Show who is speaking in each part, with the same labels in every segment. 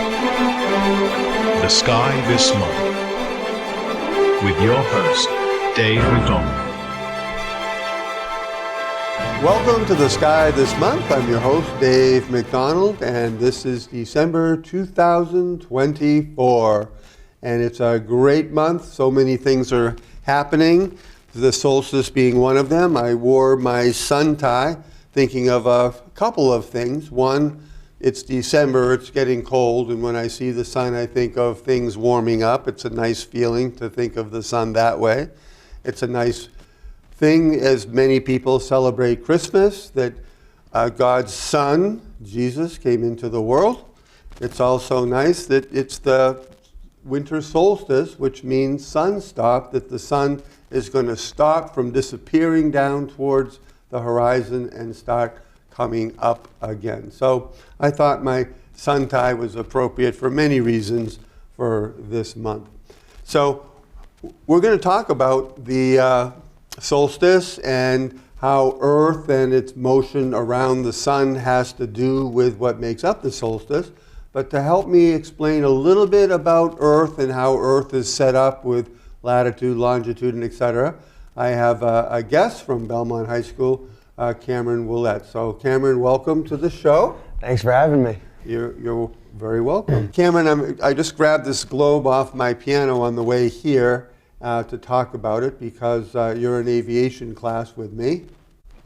Speaker 1: The Sky This Month with your host, Dave McDonald.
Speaker 2: Welcome to The Sky This Month. I'm your host, Dave McDonald, and this is December 2024. And it's a great month. So many things are happening, the solstice being one of them. I wore my sun tie thinking of a couple of things. One, it's December, it's getting cold, and when I see the sun, I think of things warming up. It's a nice feeling to think of the sun that way. It's a nice thing as many people celebrate Christmas, that God's Son, Jesus, came into the world. It's also nice that it's the winter solstice, which means sun stop, that the sun is going to stop from disappearing down towards the horizon and start coming up again. So I thought my sun tie was appropriate for many reasons for this month. So we're going to talk about the solstice and how Earth and its motion around the sun has to do with what makes up the solstice. But to help me explain a little bit about Earth and how Earth is set up with latitude, longitude, and etc., I have a guest from Belmont High School, Cameron Willett. So Cameron, welcome to the show.
Speaker 3: Thanks for having me.
Speaker 2: You're very welcome. Cameron, I just grabbed this globe off my piano on the way here to talk about it because you're in aviation class with me.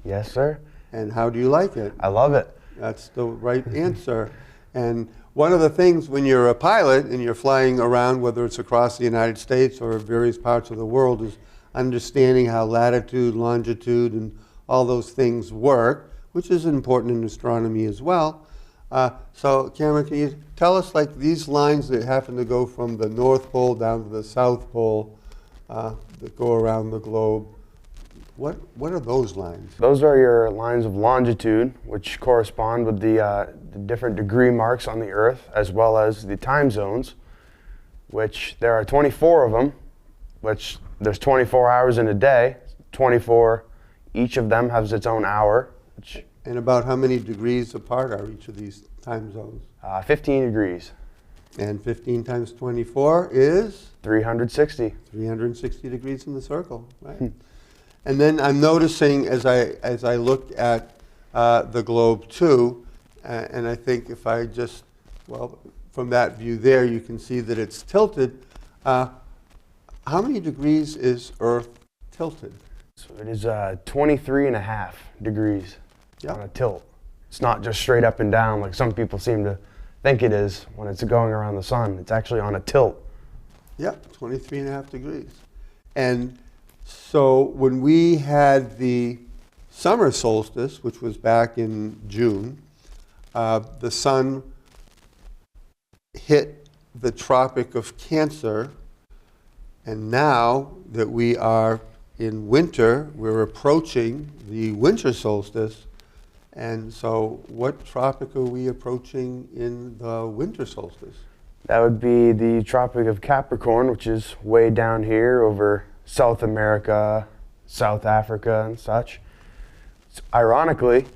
Speaker 3: Yes, sir.
Speaker 2: And how do you like it?
Speaker 3: I love it.
Speaker 2: That's the right answer. And one of the things when you're a pilot and you're flying around, whether it's across the United States or various parts of the world, is understanding how latitude, longitude, and all those things work, which is important in astronomy as well. So Cameron, can you tell us, like, these lines that happen to go from the North Pole down to the South Pole that go around the globe, what are those lines?
Speaker 3: Those are your lines of longitude, which correspond with the different degree marks on the Earth, as well as the time zones, which there are 24 of them, which there's 24 hours in a day. 24, each of them has its own hour.
Speaker 2: And about how many degrees apart are each of these time zones?
Speaker 3: 15 degrees.
Speaker 2: And 15 times 24 is?
Speaker 3: 360.
Speaker 2: 360 degrees in the circle, right? And then I'm noticing as I look at the globe too, and I think if I just, well, from that view there, you can see that it's tilted. How many degrees is Earth tilted?
Speaker 3: So it is 23 and a half degrees on a tilt. It's not just straight up and down like some people seem to think it is when it's going around the sun. It's actually on a tilt.
Speaker 2: Yep, 23 and a half degrees. And so when we had the summer solstice, which was back in June, the sun hit the Tropic of Cancer, and now that we are in winter, we're approaching the winter solstice. And so what tropic are we approaching in the winter solstice?
Speaker 3: That would be the Tropic of Capricorn, which is way down here over South America, South Africa, and such. Ironically,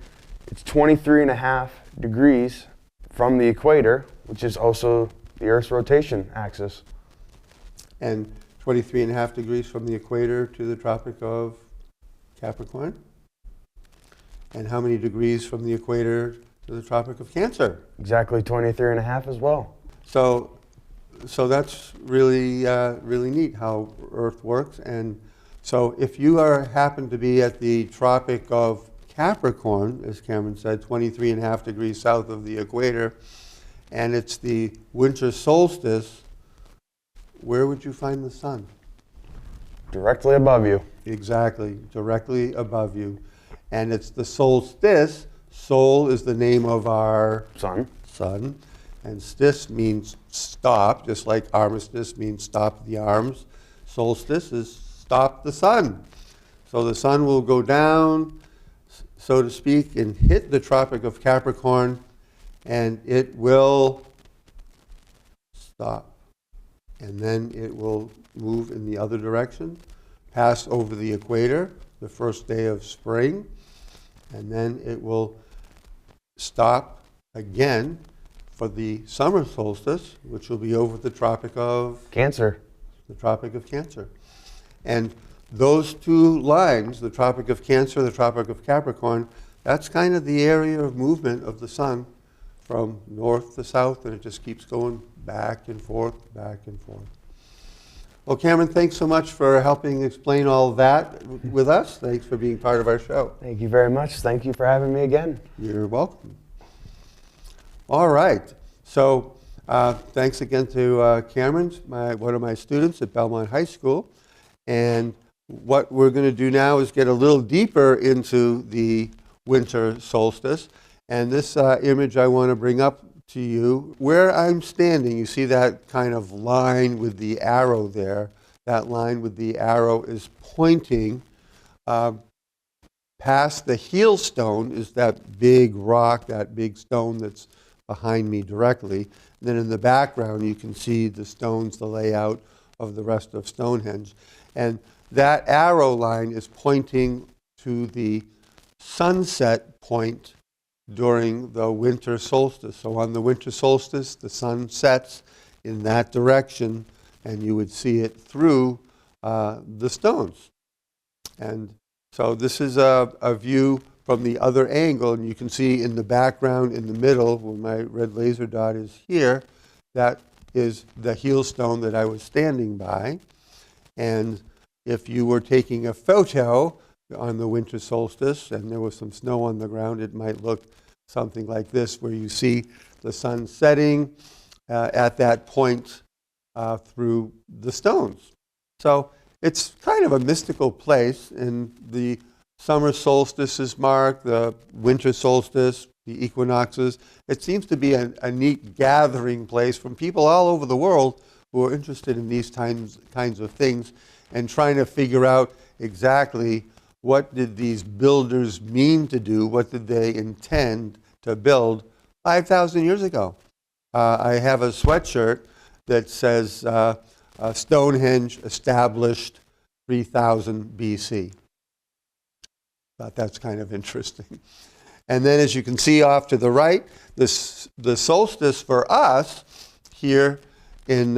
Speaker 3: it's 23 and a half degrees from the equator, which is also the Earth's rotation axis.
Speaker 2: And 23 and a half degrees from the equator to the Tropic of Capricorn? And how many degrees from the equator to the Tropic of Cancer?
Speaker 3: Exactly 23 and a half as well.
Speaker 2: So that's really really neat how Earth works. And so if you happen to be at the Tropic of Capricorn, as Cameron said, 23 and a half degrees south of the equator, and it's the winter solstice, where would you find the sun?
Speaker 3: Directly above you.
Speaker 2: Exactly, directly above you. And it's the solstice. Sol is the name of our
Speaker 3: sun.
Speaker 2: And stis means stop, just like armistice means stop the arms. Solstice is stop the sun. So the sun will go down, so to speak, and hit the Tropic of Capricorn, and it will stop. And then it will move in the other direction, pass over the equator, the first day of spring, and then it will stop again for the summer solstice, which will be over the Tropic of
Speaker 3: Cancer.
Speaker 2: Cancer. And those two lines, the Tropic of Cancer, the Tropic of Capricorn, that's kind of the area of movement of the sun from north to south, and it just keeps going back and forth, back and forth. Well, Cameron, thanks so much for helping explain all that with us. Thanks for being part of our show.
Speaker 3: Thank you very much. Thank you for having me again.
Speaker 2: You're welcome. All right. So thanks again to Cameron, one of my students at Belmont High School. And what we're going to do now is get a little deeper into the winter solstice. And this image I want to bring up to you. Where I'm standing, you see that kind of line with the arrow there. That line with the arrow is pointing past the heel stone is that big rock, that big stone that's behind me directly. And then in the background, you can see the stones, the layout of the rest of Stonehenge. And that arrow line is pointing to the sunset point during the winter solstice. So on the winter solstice, the sun sets in that direction, and you would see it through the stones. And so this is a view from the other angle, and you can see in the background, in the middle, where my red laser dot is here, that is the heel stone that I was standing by. And if you were taking a photo on the winter solstice and there was some snow on the ground, it might look something like this, where you see the sun setting at that point through the stones. So it's kind of a mystical place, and the summer solstice is marked, the winter solstice, the equinoxes. It seems to be a neat gathering place from people all over the world who are interested in these kinds of things and trying to figure out exactly what did these builders mean to do, what did they intend to build 5,000 years ago. I have a sweatshirt that says Stonehenge established 3000 BC. Thought that's kind of interesting. And then as you can see off to the right, the solstice for us here in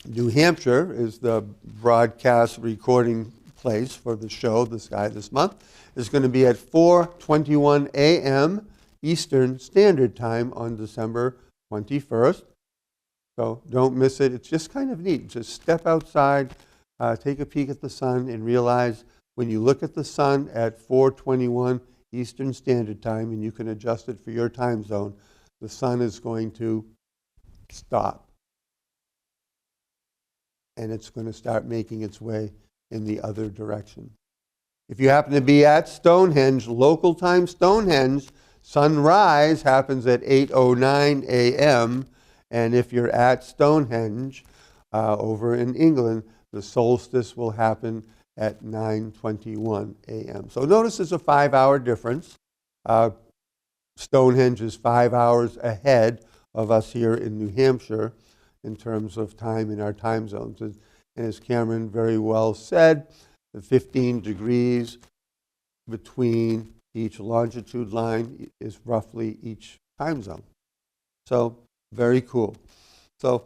Speaker 2: New Hampshire is the broadcast recording place for the show, The Sky This Month, is going to be at 4:21 a.m. Eastern Standard Time on December 21st. So don't miss it. It's just kind of neat. Just step outside, take a peek at the sun, and realize when you look at the sun at 4:21 Eastern Standard Time, and you can adjust it for your time zone, the sun is going to stop. And it's going to start making its way in the other direction. If you happen to be at Stonehenge, local time Stonehenge, sunrise happens at 8:09 a.m. And if you're at Stonehenge over in England, the solstice will happen at 9:21 a.m. So notice there's a 5-hour difference. Stonehenge is 5 hours ahead of us here in New Hampshire in terms of time in our time zones. And as Cameron very well said, the 15 degrees between each longitude line is roughly each time zone. So very cool. So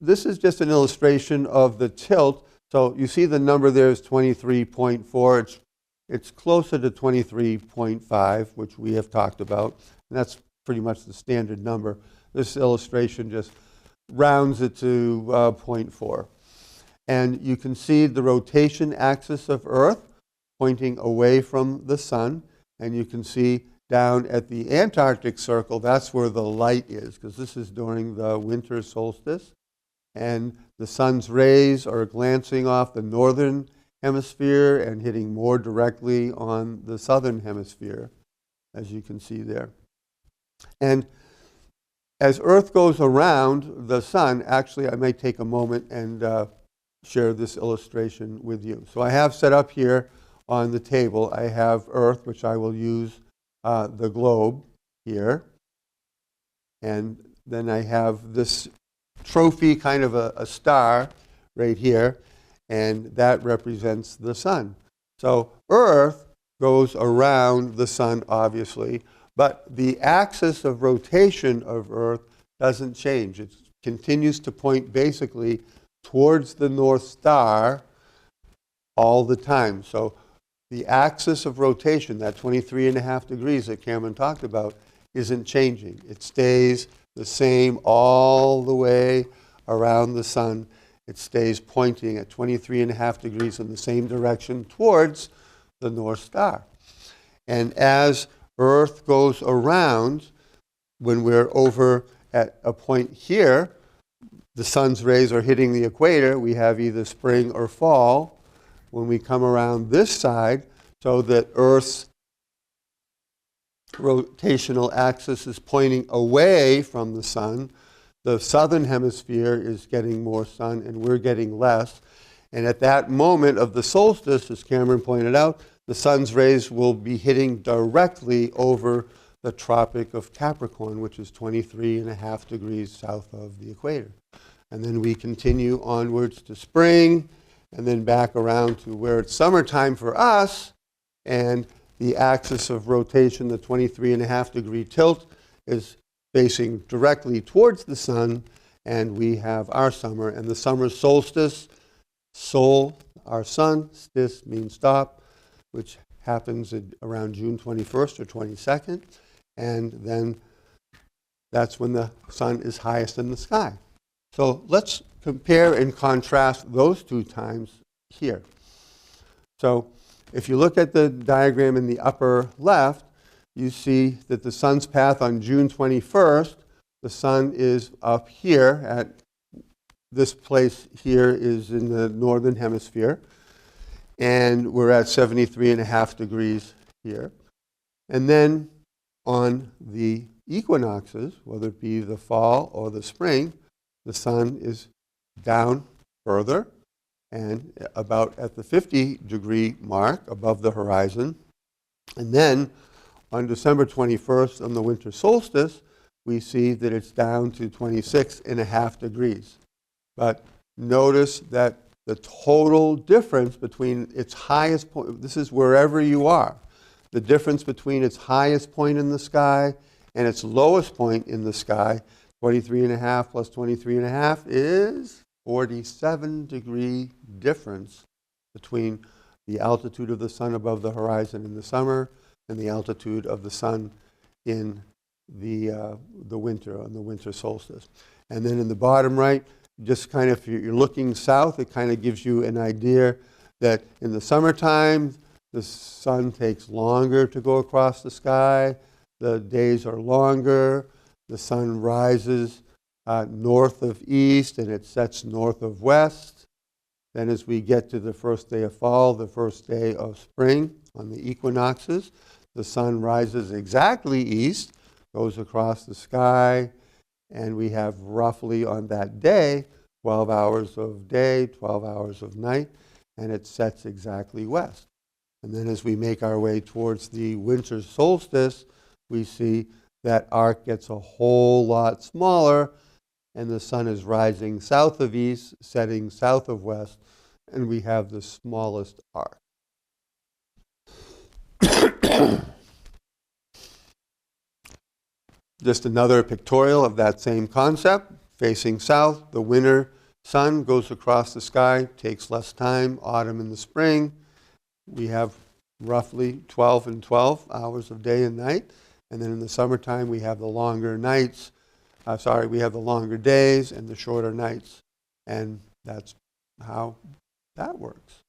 Speaker 2: this is just an illustration of the tilt. So you see the number there is 23.4. It's closer to 23.5, which we have talked about. And that's pretty much the standard number. This illustration just rounds it to 0.4. And you can see the rotation axis of Earth pointing away from the sun. And you can see down at the Antarctic Circle, that's where the light is, because this is during the winter solstice. And the sun's rays are glancing off the northern hemisphere and hitting more directly on the southern hemisphere, as you can see there. And as Earth goes around the sun, actually I might take a moment and share this illustration with you. So I have set up here on the table, I have Earth, which I will use the globe here. And then I have this trophy, kind of a star right here, and that represents the sun. So Earth goes around the sun, obviously, But the axis of rotation of Earth doesn't change. It continues to point basically towards the North Star all the time. So the axis of rotation, that 23.5 degrees that Cameron talked about, isn't changing. It stays the same all the way around the sun. It stays pointing at 23.5 degrees in the same direction towards the North Star. And as Earth goes around, when we're over at a point here, the sun's rays are hitting the equator, we have either spring or fall. When we come around this side, so that Earth's rotational axis is pointing away from the sun, the southern hemisphere is getting more sun and we're getting less. And at that moment of the solstice, as Cameron pointed out, the sun's rays will be hitting directly over the Tropic of Capricorn, which is 23.5 degrees south of the equator. And then we continue onwards to spring, and then back around to where it's summertime for us, and the axis of rotation, the 23.5 degree tilt, is facing directly towards the sun, and we have our summer. And the summer solstice, sol, our sun, stis means stop, which happens around June 21st or 22nd, and then that's when the sun is highest in the sky. So let's compare and contrast those two times here. So if you look at the diagram in the upper left, you see that the sun's path on June 21st, the sun is up here at this place here is in the northern hemisphere, and we're at 73.5 degrees here. And then on the equinoxes, whether it be the fall or the spring, the sun is down further and about at the 50-degree mark above the horizon. And then on December 21st, on the winter solstice, we see that it's down to 26.5 degrees. But notice that the total difference between its highest point, this is wherever you are, the difference between its highest point in the sky and its lowest point in the sky, 23.5 plus 23.5 is 47-degree difference between the altitude of the sun above the horizon in the summer and the altitude of the sun in the winter, on the winter solstice. And then in the bottom right, just kind of, if you're looking south, it kind of gives you an idea that in the summertime, the sun takes longer to go across the sky, the days are longer, the sun rises north of east and it sets north of west. Then as we get to the first day of fall, the first day of spring on the equinoxes, the sun rises exactly east, goes across the sky, and we have roughly on that day 12 hours of day, 12 hours of night, and it sets exactly west. And then as we make our way towards the winter solstice, we see that arc gets a whole lot smaller, and the sun is rising south of east, setting south of west, and we have the smallest arc. Just another pictorial of that same concept. Facing south, the winter sun goes across the sky, takes less time, autumn and the spring. We have roughly 12 and 12 hours of day and night. And then in the summertime, we have the longer nights. We have the longer days and the shorter nights. And that's how that works.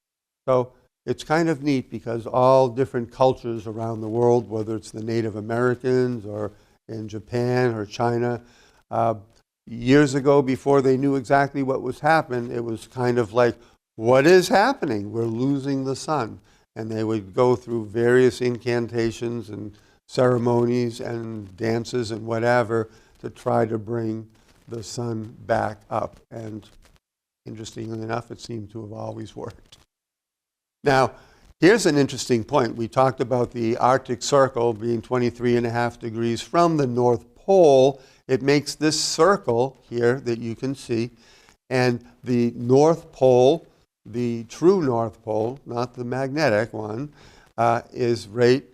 Speaker 2: So it's kind of neat because all different cultures around the world, whether it's the Native Americans or in Japan or China, years ago, before they knew exactly what was happening, it was kind of like, what is happening? We're losing the sun. And they would go through various incantations and ceremonies and dances and whatever to try to bring the sun back up. And interestingly enough, it seemed to have always worked. Now, here's an interesting point. We talked about the Arctic Circle being 23.5 degrees from the North Pole. It makes this circle here that you can see. And the North Pole, the true North Pole, not the magnetic one, is right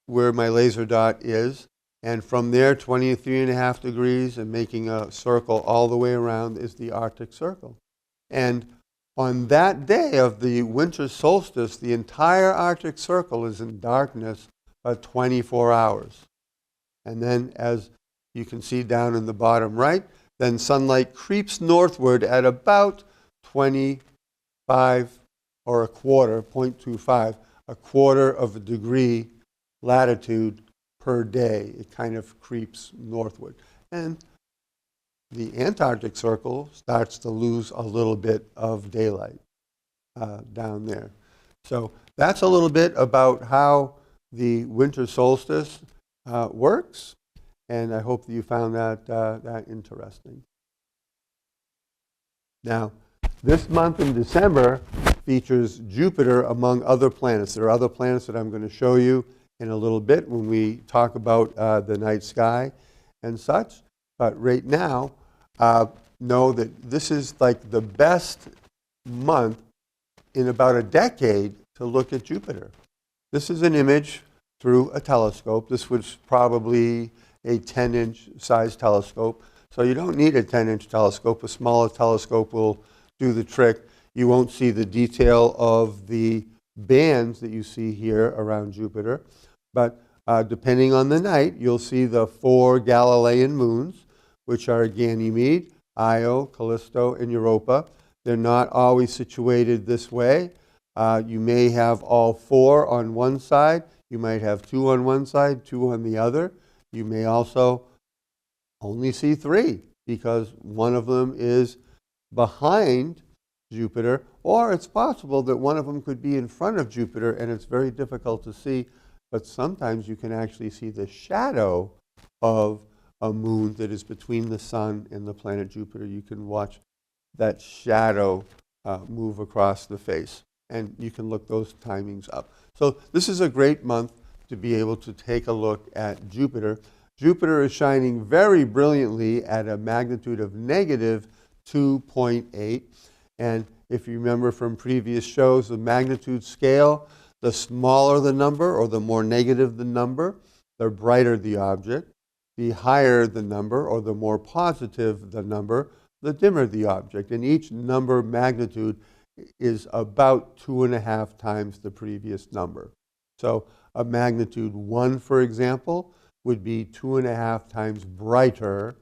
Speaker 2: where my laser dot is. And from there, 23.5 degrees and making a circle all the way around is the Arctic Circle. And on that day of the winter solstice, the entire Arctic Circle is in darkness for 24 hours. And then, as you can see down in the bottom right, then sunlight creeps northward at about 25 or a quarter, 0.25, a quarter of a degree latitude per day. It kind of creeps northward. And the Antarctic Circle starts to lose a little bit of daylight down there. So that's a little bit about how the winter solstice works, and I hope that you found that interesting. Now, this month in December features Jupiter among other planets. There are other planets that I'm going to show you in a little bit when we talk about the night sky and such. But right now, know that this is like the best month in about a decade to look at Jupiter. This is an image through a telescope. This was probably a 10-inch size telescope. So you don't need a 10-inch telescope. A smaller telescope will do the trick. You won't see the detail of the bands that you see here around Jupiter. But depending on the night, you'll see the 4 Galilean moons, which are Ganymede, Io, Callisto, and Europa. They're not always situated this way. You may have all 4 on one side. You might have 2 on one side, 2 on the other. You may also only see 3 because one of them is behind Jupiter, or it's possible that one of them could be in front of Jupiter and it's very difficult to see, but sometimes you can actually see the shadow of a moon that is between the sun and the planet Jupiter. You can watch that shadow move across the face, and you can look those timings up. So this is a great month to be able to take a look at Jupiter. Jupiter is shining very brilliantly at a magnitude of negative 2.8. And if you remember from previous shows, the magnitude scale, the smaller the number or the more negative the number, the brighter the object. The higher the number or the more positive the number, the dimmer the object. And each number magnitude is about 2.5 times the previous number. So a magnitude 1, for example, would be 2.5 times brighter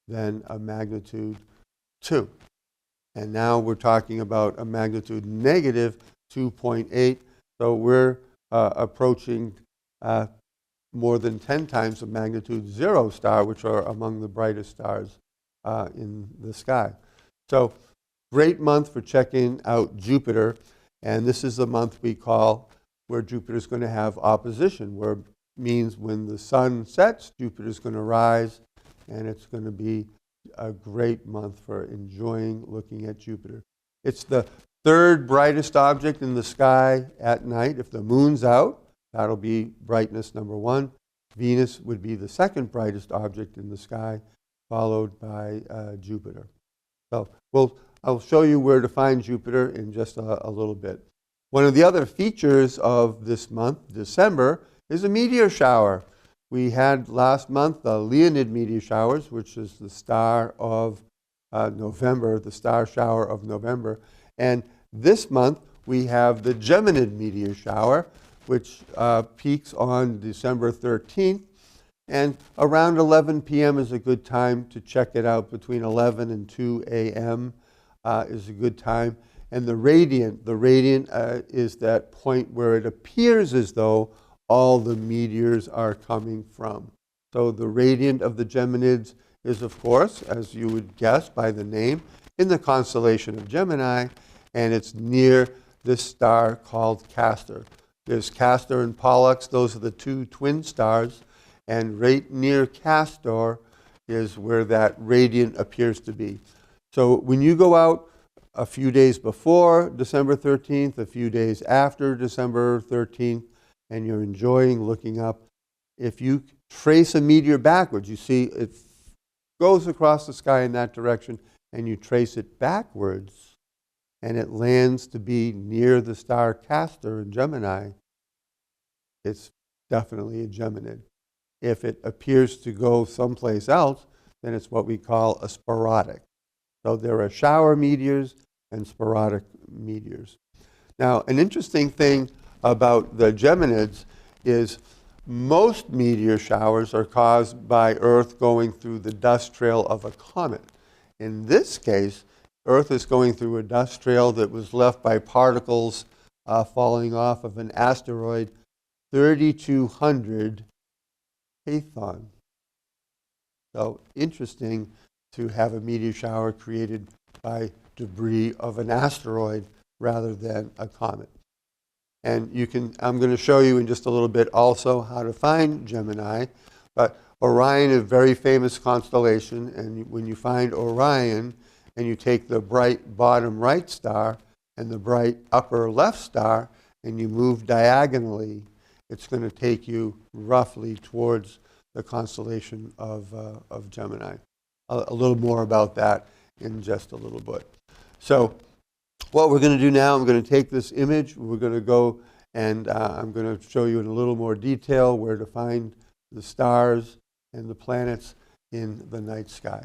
Speaker 2: than a magnitude 2. And now we're talking about a magnitude negative 2.8. So we're approaching more than 10 times the magnitude 0 star, which are among the brightest stars in the sky. So great month for checking out Jupiter. And this is the month we call where Jupiter is going to have opposition, where means when the sun sets, Jupiter is going to rise, and it's going to be a great month for enjoying looking at Jupiter. It's the 3rd brightest object in the sky at night. If the moon's out, that'll be brightness number 1. Venus would be the 2nd brightest object in the sky, followed by Jupiter. So I'll show you where to find Jupiter in just a little bit. One of the other features of this month, December, is a meteor shower. We had last month the Leonid meteor showers, which is the star of November, the star shower of November. And this month we have the Geminid meteor shower, which peaks on December 13th. And around 11 p.m. is a good time to check it out. Between 11 and 2 a.m. Is a good time. And the radiant is that point where it appears as though all the meteors are coming from. So the radiant of the Geminids is, of course, as you would guess by the name, in the constellation of Gemini, and it's near this star called Castor. There's Castor and Pollux, those are the 2 twin stars, and right near Castor is where that radiant appears to be. So when you go out a few days before December 13th, a few days after December 13th, and you're enjoying looking up, if you trace a meteor backwards, you see it goes across the sky in that direction, and you trace it backwards, and it lands to be near the star Castor in Gemini, it's definitely a Geminid. If it appears to go someplace else, then it's what we call a sporadic. So there are shower meteors and sporadic meteors. Now, an interesting thing about the Geminids is most meteor showers are caused by Earth going through the dust trail of a comet. In this case, Earth is going through a dust trail that was left by particles falling off of an asteroid 3,200 Python. So interesting to have a meteor shower created by debris of an asteroid rather than a comet. And I'm going to show you in just a little bit also how to find Gemini. But Orion is a very famous constellation, and when you find Orion and you take the bright bottom right star and the bright upper left star and you move diagonally, it's going to take you roughly towards the constellation of Gemini. A little more about that in just a little bit. So what we're going to do now, I'm going to take this image, we're going to go and I'm going to show you in a little more detail where to find the stars and the planets in the night sky.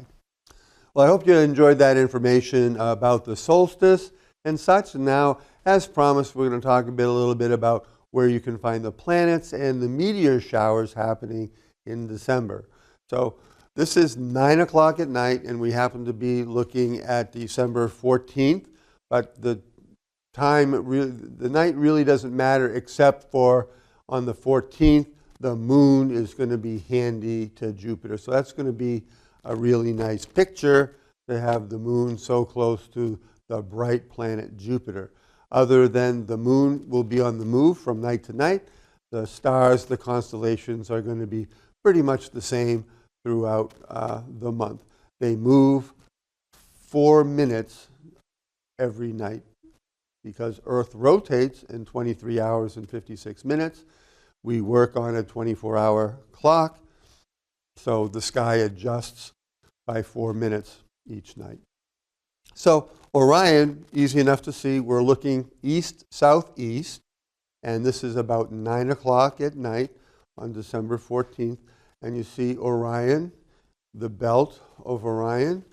Speaker 2: Well, I hope you enjoyed that information about the solstice and such. And now, as promised, we're going to talk a little bit about where you can find the planets and the meteor showers happening in December. So this is 9 o'clock at night, and we happen to be looking at December 14th, but the night really doesn't matter except for on the 14th, the moon is going to be handy to Jupiter. So that's going to be a really nice picture to have the moon so close to the bright planet Jupiter. Other than the moon will be on the move from night to night, the stars, the constellations are going to be pretty much the same throughout the month. They move 4 minutes every night because Earth rotates in 23 hours and 56 minutes. We work on a 24-hour clock, so the sky adjusts by 4 minutes each night. So Orion, easy enough to see, we're looking east-southeast, and this is about 9 o'clock at night on December 14th. And you see Orion, the belt of Orion.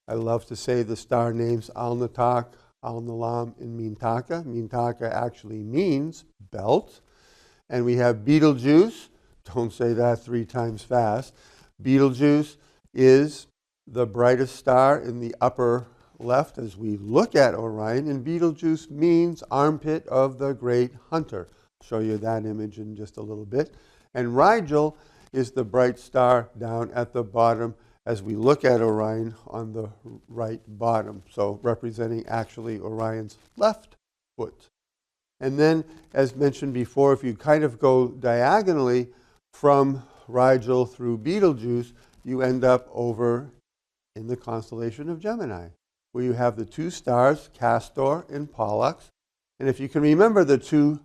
Speaker 2: I love to say the star names Al-Natak, Al-Nalam, and Mintaka. Mintaka actually means belt. And we have Betelgeuse. Don't say that 3 times fast. Betelgeuse is the brightest star in the upper left as we look at Orion. And Betelgeuse means armpit of the great hunter. I'll show you that image in just a little bit. And Rigel is the bright star down at the bottom as we look at Orion on the right bottom. So representing actually Orion's left foot. And then, as mentioned before, if you kind of go diagonally from Rigel through Betelgeuse, you end up over in the constellation of Gemini, where you have the 2 stars, Castor and Pollux. And if you can remember the 2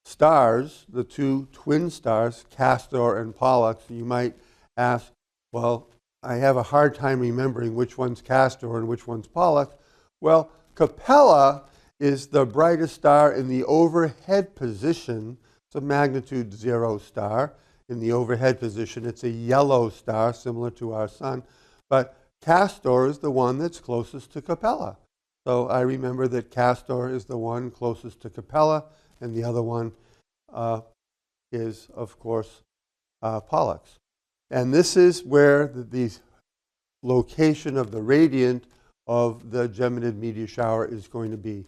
Speaker 2: stars, the 2 twin stars, Castor and Pollux, you might ask, well, I have a hard time remembering which one's Castor and which one's Pollux. Well, Capella is the brightest star in the overhead position. It's a magnitude 0 star. In the overhead position, it's a yellow star similar to our sun. But Castor is the one that's closest to Capella. So I remember that Castor is the one closest to Capella, and the other one is, of course, Pollux. And this is where the location of the radiant of the Geminid meteor shower is going to be.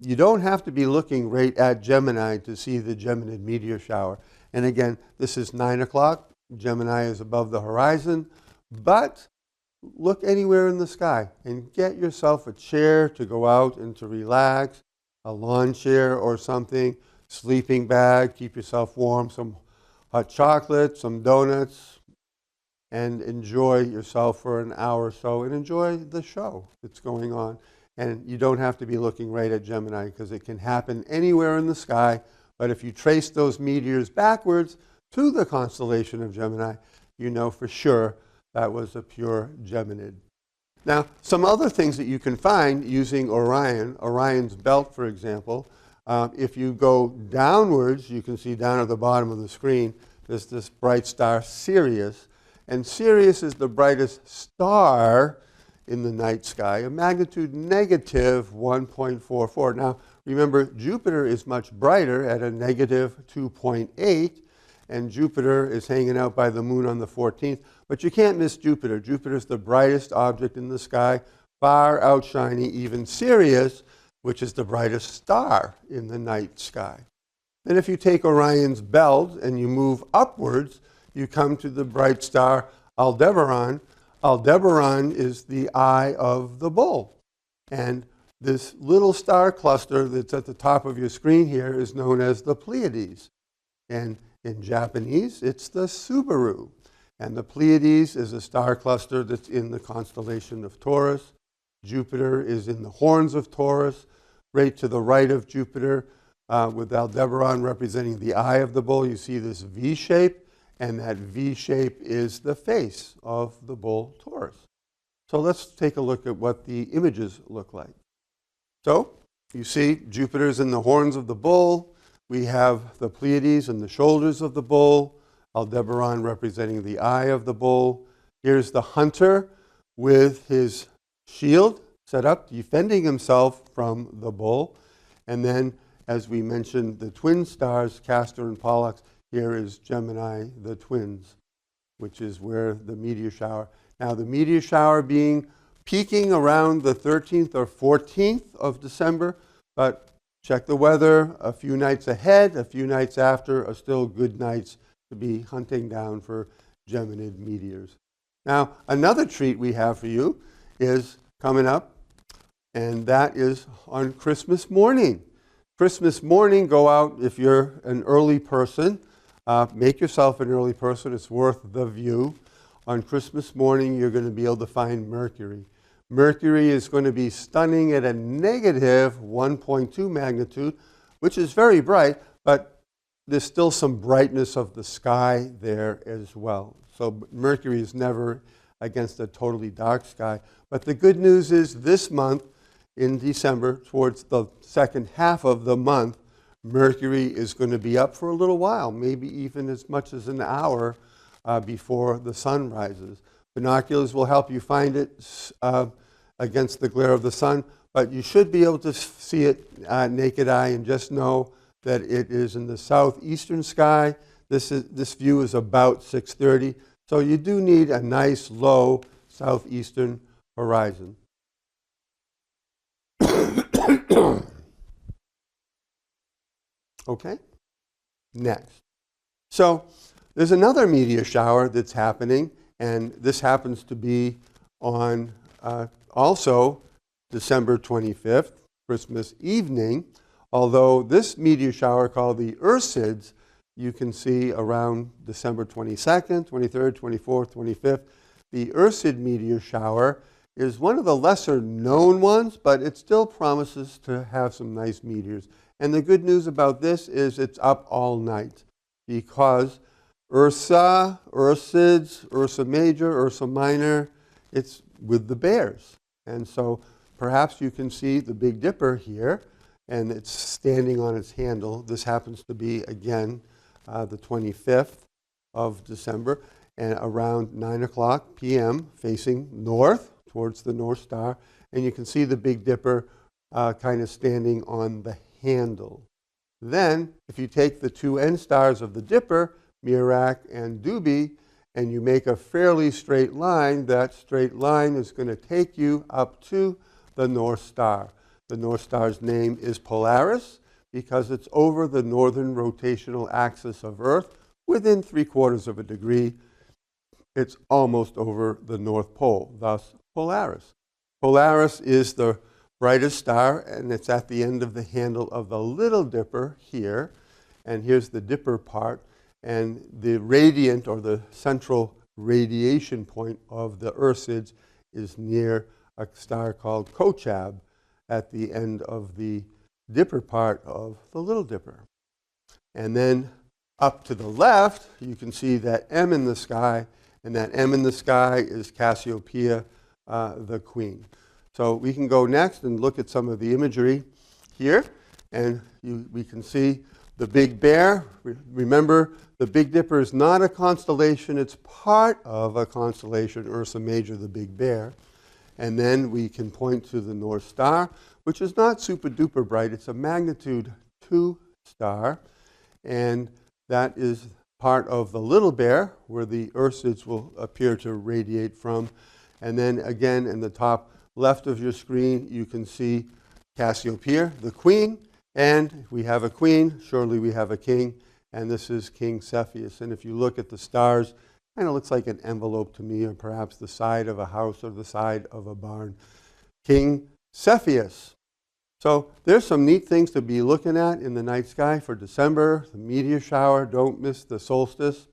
Speaker 2: You don't have to be looking right at Gemini to see the Geminid meteor shower. And again, this is 9 o'clock. Gemini is above the horizon. But look anywhere in the sky and get yourself a chair to go out and to relax, a lawn chair or something, sleeping bag, keep yourself warm, some hot chocolate, some donuts, and enjoy yourself for an hour or so and enjoy the show that's going on. And you don't have to be looking right at Gemini because it can happen anywhere in the sky. But if you trace those meteors backwards to the constellation of Gemini, you know for sure that was a pure Geminid. Now, some other things that you can find using Orion, Orion's belt, for example, If you go downwards, you can see down at the bottom of the screen, there's this bright star Sirius. And Sirius is the brightest star in the night sky, a magnitude negative 1.44. Now, remember, Jupiter is much brighter at a negative 2.8, and Jupiter is hanging out by the moon on the 14th. But you can't miss Jupiter. Jupiter is the brightest object in the sky, far outshining even Sirius, which is the brightest star in the night sky. Then if you take Orion's belt and you move upwards, you come to the bright star Aldebaran. Aldebaran is the eye of the bull. And this little star cluster that's at the top of your screen here is known as the Pleiades. And in Japanese, it's the Subaru. And the Pleiades is a star cluster that's in the constellation of Taurus. Jupiter is in the horns of Taurus, right to the right of Jupiter, with Aldebaran representing the eye of the bull. You see this V shape, and that V shape is the face of the bull Taurus. So let's take a look at what the images look like. So you see Jupiter's in the horns of the bull. We have the Pleiades in the shoulders of the bull, Aldebaran representing the eye of the bull. Here's the hunter with his shield set up, defending himself from the bull. And then, as we mentioned, the twin stars, Castor and Pollux. Here is Gemini, the twins, which is where the meteor shower. Now, the meteor shower peaking around the 13th or 14th of December, but check the weather. A few nights ahead, a few nights after are still good nights to be hunting down for Geminid meteors. Now, another treat we have for you is coming up, and that is on Christmas morning. Christmas morning, go out if you're an early person. Make yourself an early person. It's worth the view. On Christmas morning, you're going to be able to find Mercury. Mercury is going to be stunning at a negative 1.2 magnitude, which is very bright, but there's still some brightness of the sky there as well. So Mercury is never against a totally dark sky. But the good news is this month, in December, towards the second half of the month, Mercury is going to be up for a little while, maybe even as much as an hour before the sun rises. Binoculars will help you find it against the glare of the sun, but you should be able to see it naked eye and just know that it is in the southeastern sky. This view is about 6:30, so you do need a nice low southeastern horizon. Okay, next. So there's another meteor shower that's happening, and this happens to be on also December 25th, Christmas evening, although this meteor shower called the Ursids, you can see around December 22nd, 23rd, 24th, 25th. The Ursid meteor shower is one of the lesser known ones, but it still promises to have some nice meteors. And the good news about this is it's up all night because Ursa, Ursids, Ursa Major, Ursa Minor, it's with the bears. And so perhaps you can see the Big Dipper here, and it's standing on its handle. This happens to be, again, the 25th of December, and around 9 o'clock p.m., facing north, towards the North Star, and you can see the Big Dipper kind of standing on the handle. Then, if you take the two end stars of the Dipper, Merak and Dubi, and you make a fairly straight line, that straight line is going to take you up to the North Star. The North Star's name is Polaris because it's over the northern rotational axis of Earth within 3/4 of a degree. It's almost over the North Pole, thus Polaris. Polaris is the brightest star, and it's at the end of the handle of the Little Dipper here. And here's the Dipper part. And the radiant, or the central radiation point of the Ursids, is near a star called Kochab at the end of the Dipper part of the Little Dipper. And then up to the left, you can see that M in the sky, and that M in the sky is Cassiopeia, the Queen. So we can go next and look at some of the imagery here. And we can see the Big Bear. Remember, the Big Dipper is not a constellation. It's part of a constellation, Ursa Major, the Big Bear. And then we can point to the North Star, which is not super duper bright. It's a magnitude 2 star. And that is part of the Little Bear, where the Ursids will appear to radiate from. And then again, in the top left of your screen, you can see Cassiopeia, the queen. And we have a queen, surely we have a king. And this is King Cepheus. And if you look at the stars, kind of looks like an envelope to me, or perhaps the side of a house or the side of a barn. King Cepheus. So there's some neat things to be looking at in the night sky for December. The meteor shower, don't miss the solstice.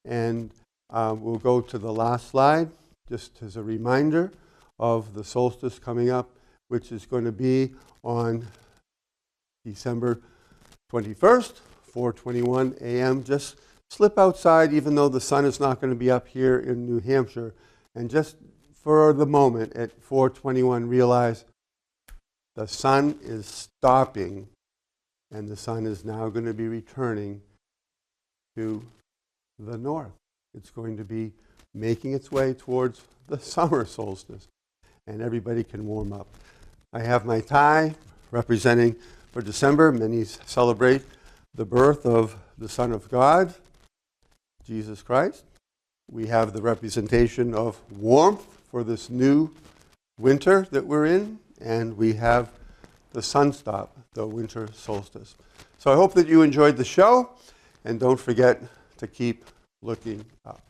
Speaker 2: And we'll go to the last slide, just as a reminder of the solstice coming up, which is going to be on December 21st, 4:21 a.m. Just slip outside, even though the sun is not going to be up here in New Hampshire. And just for the moment at 4:21, realize the sun is stopping, and the sun is now going to be returning to the north. It's going to be making its way towards the summer solstice, and everybody can warm up. I have my tie representing for December. Many celebrate the birth of the Son of God, Jesus Christ. We have the representation of warmth for this new winter that we're in, and we have the sunstop, the winter solstice. So I hope that you enjoyed the show, and don't forget to keep looking up.